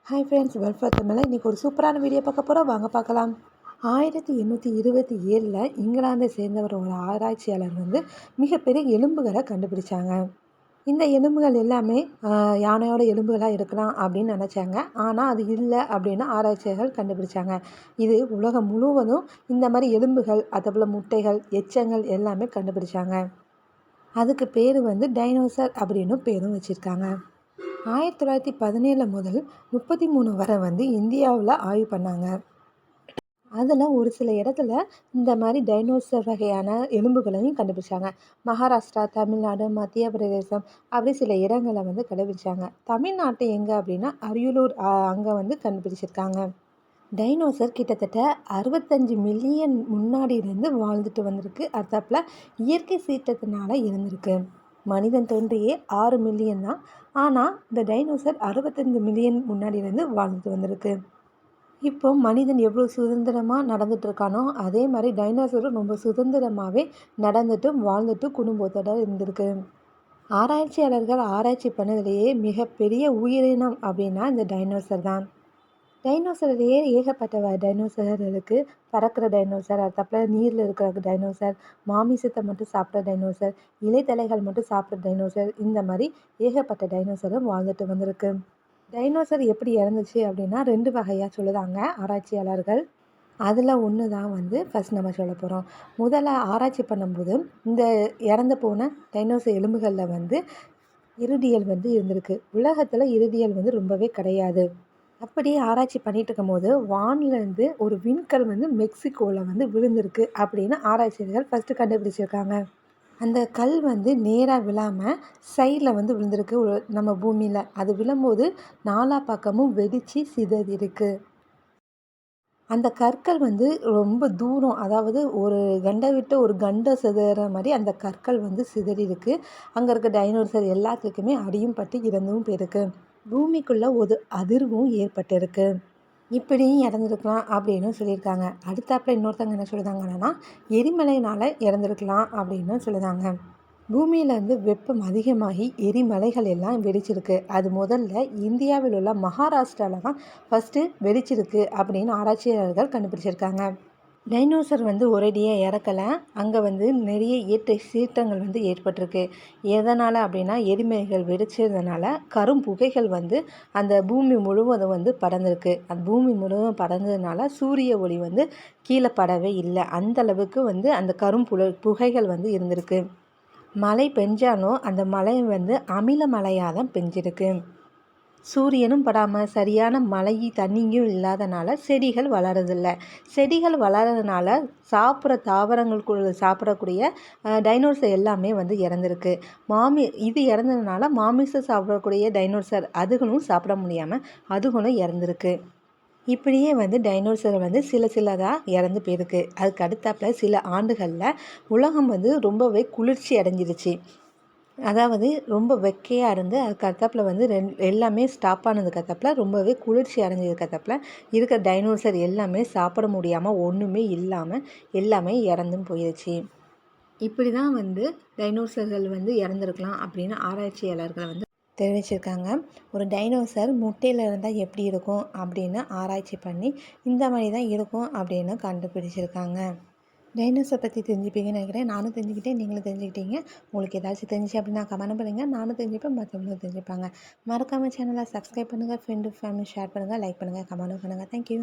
Hi friends, welfare தமிழில் இன்றைக்கி ஒரு சூப்பரான வீடியோ பார்க்க போகிறோம். வாங்க பார்க்கலாம். 1827 இங்கிலாந்தை சேர்ந்தவர் ஒரு ஆராய்ச்சியாளர் மிகப்பெரிய எலும்புகளை கண்டுபிடிச்சாங்க. இந்த எலும்புகள் எல்லாமே யானையோட எலும்புகளாக இருக்கலாம் அப்படின்னு நினச்சாங்க. ஆனால் அது இல்லை அப்படின்னு ஆராய்ச்சியாளர்கள் கண்டுபிடிச்சாங்க. இது உலகம் முழுவதும் இந்த மாதிரி எலும்புகள், அதேபோல் முட்டைகள், எச்சங்கள் எல்லாமே கண்டுபிடிச்சாங்க. அதுக்கு பேர் டைனோசர் அப்படின்னு பேரும் வச்சுருக்காங்க. 1917 முதல் 33 வரை இந்தியாவில் ஆய்வு பண்ணாங்க. அதில் ஒரு சில இடத்துல இந்த மாதிரி டைனோசர் வகையான எலும்புகளையும் கண்டுபிடிச்சாங்க. மகாராஷ்டிரா, தமிழ்நாடு, மத்திய பிரதேசம் அப்படி சில இடங்களை கண்டுபிடிச்சாங்க. தமிழ்நாட்டு எங்கே அப்படின்னா அரியலூர், அங்கே கண்டுபிடிச்சிருக்காங்க. டைனோசர் கிட்டத்தட்ட 65 மில்லியன் முன்னாடியிலேருந்து வாழ்ந்துட்டு வந்திருக்கு. அடுத்தாப்புல இயற்கை சீற்றத்தினால இருந்திருக்கு. மனிதன் தோன்றியே 6 மில்லியன் தான். ஆனால் இந்த டைனோசர் 65 மில்லியன் முன்னாடியிலேருந்து வாழ்ந்துட்டு வந்திருக்கு. இப்போ மனிதன் எவ்வளோ சுதந்திரமாக நடந்துகிட்ருக்கானோ அதே மாதிரி டைனோசரும் ரொம்ப சுதந்திரமாகவே நடந்துட்டும் வாழ்ந்துட்டு குடும்பத்தோடு இருந்திருக்கு. ஆராய்ச்சியாளர்கள் ஆராய்ச்சி பண்ணதுலேயே மிகப்பெரிய உயிரினம் அப்படின்னா இந்த டைனோசர் தான். டைனோசர்லேயே ஏகப்பட்ட டைனோசர் இருக்குது. பறக்கிற டைனோசர், அதுக்கப்புறம் நீரில் இருக்கிற டைனோசர், மாமிசத்தை மட்டும் சாப்பிட்ற டைனோசர், இலைத்தலைகள் மட்டும் சாப்பிட்ற டைனோசர், இந்த மாதிரி ஏகப்பட்ட டைனோசரும் வாழ்ந்துட்டு வந்திருக்கு. டைனோசர் எப்படி இறந்துச்சு அப்படின்னா 2 வகையாக சொல்லுதாங்க ஆராய்ச்சியாளர்கள். அதில் ஒன்று தான் ஃபஸ்ட் நம்ம சொல்ல போகிறோம். முதல்ல ஆராய்ச்சி பண்ணும்போது இந்த இறந்து போன டைனோசர் எலும்புகளில் இறுதியல் இருந்திருக்கு. உலகத்தில் இறுதியல் ரொம்பவே கிடையாது. அப்படி ஆராய்ச்சி பண்ணிகிட்டு இருக்கும்போது வான்லேருந்து ஒரு விண்கல் மெக்சிகோவில் விழுந்திருக்கு அப்படின்னு ஆராய்ச்சியாளர்கள் ஃபஸ்ட்டு கண்டுபிடிச்சிருக்காங்க. அந்த கல் நேராக விழாமல் சைடில் விழுந்திருக்கு நம்ம பூமியில். அது விழும்போது 4 பக்கமும் வெடித்து சிதறிருக்கு. அந்த கற்கள் ரொம்ப தூரம், அதாவது ஒரு கண்டை விட்டு ஒரு கண்டை சிதற மாதிரி அந்த கற்கள் சிதறி இருக்கு. அங்கே இருக்க டைனோசர் எல்லாத்துக்குமே அடியும் பட்டு இறந்தும் போயிருக்கு. பூமிக்குள்ளே ஒரு அதிர்வும் ஏற்பட்டிருக்கு. இப்படியும் இறந்துருக்கலாம் அப்படின்னு சொல்லியிருக்காங்க. அடுத்தாப்புல இன்னொருத்தவங்க என்ன சொல்லுதாங்கன்னா எரிமலைனால் இறந்துருக்கலாம் அப்படின்னு சொல்லுதாங்க. பூமியிலேருந்து வெப்பம் அதிகமாகி எரிமலைகள் எல்லாம் வெடிச்சிருக்கு. அது முதல்ல இந்தியாவில் உள்ள மகாராஷ்டிராவில் தான் ஃபஸ்ட்டு வெடிச்சிருக்கு அப்படின்னு ஆராய்ச்சியாளர்கள் கண்டுபிடிச்சிருக்காங்க. டைனோசர் ஒரேடியாக இறக்கலை. அங்கே நிறைய இயற்கை சீற்றங்கள் ஏற்பட்டிருக்கு. எதனால் அப்படின்னா எரிமலைகள் வெடிச்சதுனால கரும்புகைகள் அந்த பூமி முழுவதும் படர்ந்துருக்கு. அந்த பூமி முழுவதும் படர்ந்ததுனால சூரிய ஒளி கீழே படவே இல்லை. அந்தளவுக்கு அந்த புகைகள் இருந்திருக்கு. மழை பெஞ்சாலும் அந்த மழை அமில மழையாக தான் பெஞ்சிருக்கு. சூரியனும் படாமல் சரியான மழை தண்ணியும் இல்லாதனால செடிகள் வளரதில்லை. செடிகள் வளர்கிறதுனால சாப்பிட்ற தாவரங்களுக்குள்ள சாப்பிடக்கூடிய டைனோசர் எல்லாமே இறந்துருக்கு. இது இறந்ததுனால மாமிசம் சாப்பிடக்கூடிய டைனோசர் அதுகளும் சாப்பிட முடியாமல் அதுகளும் இறந்துருக்கு. இப்படியே டைனோசர் சிலதாக இறந்து போயிருக்கு. அதுக்கு அடுத்தாப்புல சில ஆண்டுகளில் உலகம் ரொம்பவே குளிர்ச்சி அடைஞ்சிருச்சு. அதாவது ரொம்ப வெக்கையாக இருந்து அதுக்கு அடுத்தாப்புல எல்லாமே ஸ்டாப் ஆனதுக்கு அடுத்தாப்புல ரொம்பவே குளிர்ச்சி அடைஞ்சதுக்கு அடுத்தாப்புல இருக்கிற டைனோசர் எல்லாமே சாப்பிட முடியாமல் ஒன்றுமே இல்லாமல் எல்லாமே இறந்தும் போயிடுச்சு. இப்படி தான் டைனோசர்கள் இறந்துருக்கலாம் அப்படின்னு ஆராய்ச்சியாளர்கள் தெரிவிச்சிருக்காங்க. ஒரு டைனோசர் முட்டையில் இருந்தால் எப்படி இருக்கும் அப்படின்னு ஆராய்ச்சி பண்ணி இந்த மாதிரி தான் இருக்கும் அப்படின்னு கண்டுபிடிச்சிருக்காங்க. டைனோசர் பற்றி தெரிஞ்சுப்பீங்கன்னு நினைக்கிறேன். நானும் தெரிஞ்சுக்கிட்டேன், நீங்களும் தெரிஞ்சுக்கிட்டீங்க. உங்களுக்கு ஏதாச்சும் தெரிஞ்சு அப்படின்னா கமெண்ட் பண்ணுங்கள். நானும் தெரிஞ்சுப்பேன், மற்றவங்களும் தெரிஞ்சுப்பாங்க. மறக்காமல் சேனலை சப்ஸ்கிரைப் பண்ணுங்கள், ஃப்ரெண்டு ஃபேமிலி ஷேர் பண்ணுங்கள், லைக் பண்ணுங்கள், கமெண்ட்டும் பண்ணுங்கள். தேங்க்யூ.